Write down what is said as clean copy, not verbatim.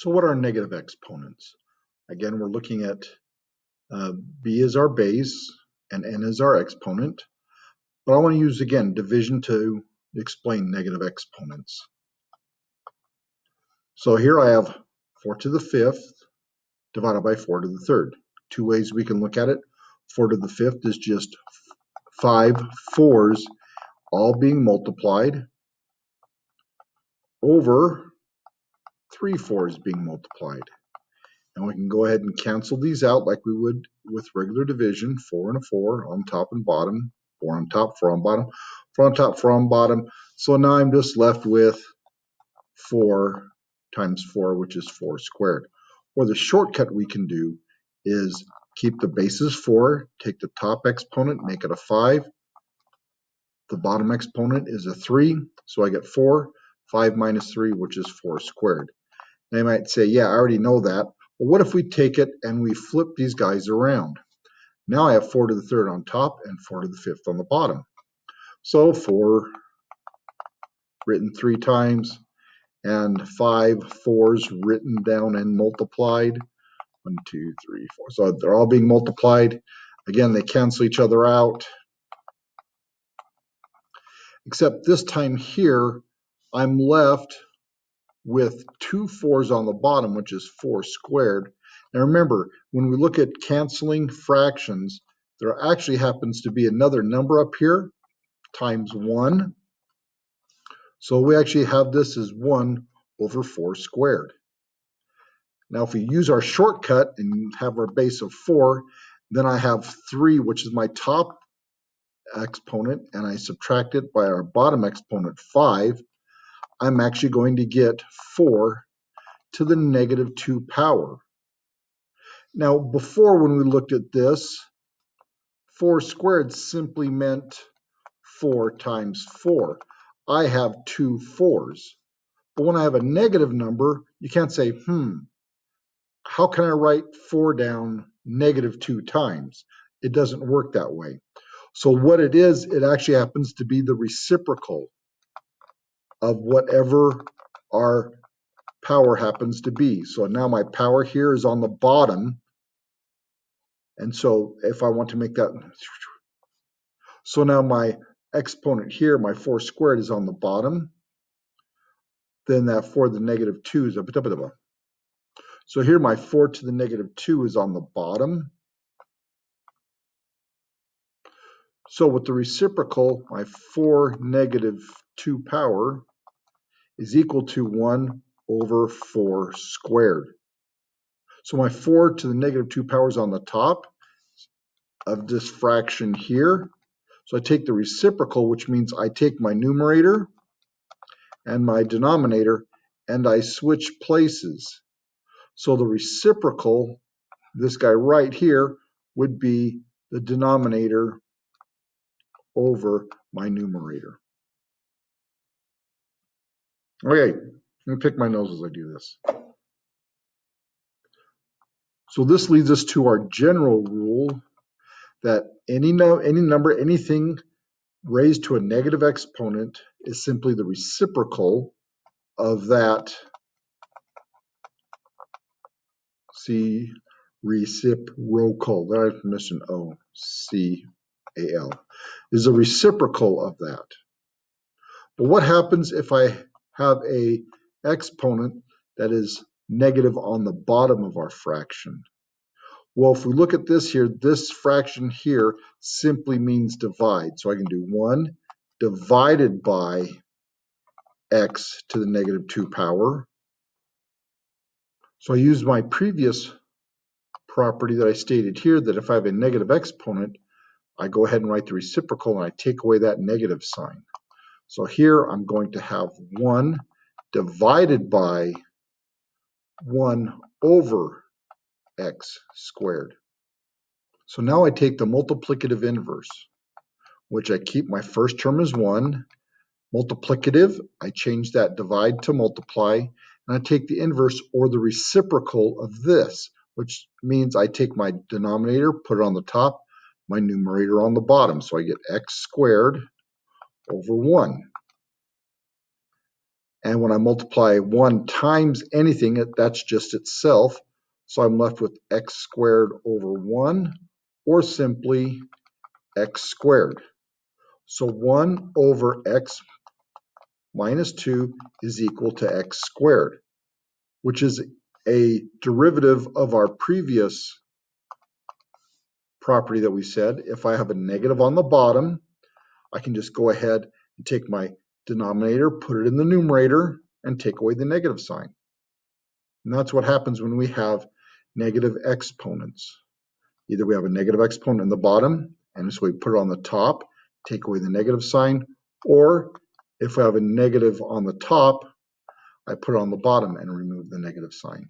So what are negative exponents? Again, we're looking at b is our base and n is our exponent. But I want to use, again, division to explain negative exponents. So here I have 4 to the 5th divided by 4 to the 3rd. Two ways we can look at it. 4 to the 5th is just 5 4s all being multiplied over 3 4s being multiplied. And we can go ahead and cancel these out like we would with regular division. 4 and a 4 on top and bottom. 4 on top, 4 on bottom. 4 on top, 4 on bottom. So now I'm just left with 4 times 4, which is 4 squared. Or the shortcut we can do is keep the bases 4, take the top exponent, make it a 5. The bottom exponent is a 3, so I get 4. 5 minus 3, which is 4 squared. They might say, yeah, I already know that. Well, what if we take it and we flip these guys around? Now I have 4 to the 3rd on top and 4 to the 5th on the bottom. So 4 written 3 times and 5 4s written down and multiplied. 1, 2, 3, 4. So they're all being multiplied. Again, they cancel each other out. Except this time here, I'm left with 2 4s on the bottom, which is 4 squared. Now remember, when we look at canceling fractions, there actually happens to be another number up here, times 1. So we actually have this as 1 over 4 squared. Now if we use our shortcut and have our base of 4, then I have 3, which is my top exponent, and I subtract it by our bottom exponent, 5. I'm actually going to get 4 to the negative 2 power. Now, before when we looked at this, 4 squared simply meant 4 times 4. I have 2 4s. But when I have a negative number, you can't say, how can I write 4 down negative 2 times? It doesn't work that way. So what it is, it actually happens to be the reciprocal of whatever our power happens to be. So now my power here is on the bottom. And so if I want to make that, so now my exponent here, my 4 squared, is on the bottom. Then that 4 to the negative 2 is up. So here my 4 to the negative 2 is on the bottom. So with the reciprocal, my 4 negative 2 power is equal to 1 over 4 squared. So my 4 to the negative 2 power is on the top of this fraction here. So I take the reciprocal, which means I take my numerator and my denominator and I switch places. So the reciprocal, this guy right here, would be the denominator over my numerator. Okay, let me pick my nose as I do this. So this leads us to our general rule that anything raised to a negative exponent is simply the reciprocal of that. See, reciprocal. There I missed an O. C-A-L is a reciprocal of that. But what happens if I have a exponent that is negative on the bottom of our fraction? Well, if we look at this here, this fraction here simply means divide. So I can do 1 divided by x to the negative 2 power. So I use my previous property that I stated here, that if I have a negative exponent, I go ahead and write the reciprocal and I take away that negative sign. So here I'm going to have 1 divided by 1 over x squared. So now I take the multiplicative inverse, which I keep my first term as 1. Multiplicative, I change that divide to multiply, and I take the inverse or the reciprocal of this, which means I take my denominator, put it on the top, my numerator on the bottom. So I get x squared over 1. And when I multiply 1 times anything, that's just itself. So I'm left with x squared over 1, or simply x squared. So 1 over x minus 2 is equal to x squared, which is a derivative of our previous property that we said. If I have a negative on the bottom, I can just go ahead and take my denominator, put it in the numerator, and take away the negative sign. And that's what happens when we have negative exponents. Either we have a negative exponent in the bottom, and so we put it on the top, take away the negative sign, or if we have a negative on the top, I put it on the bottom and remove the negative sign.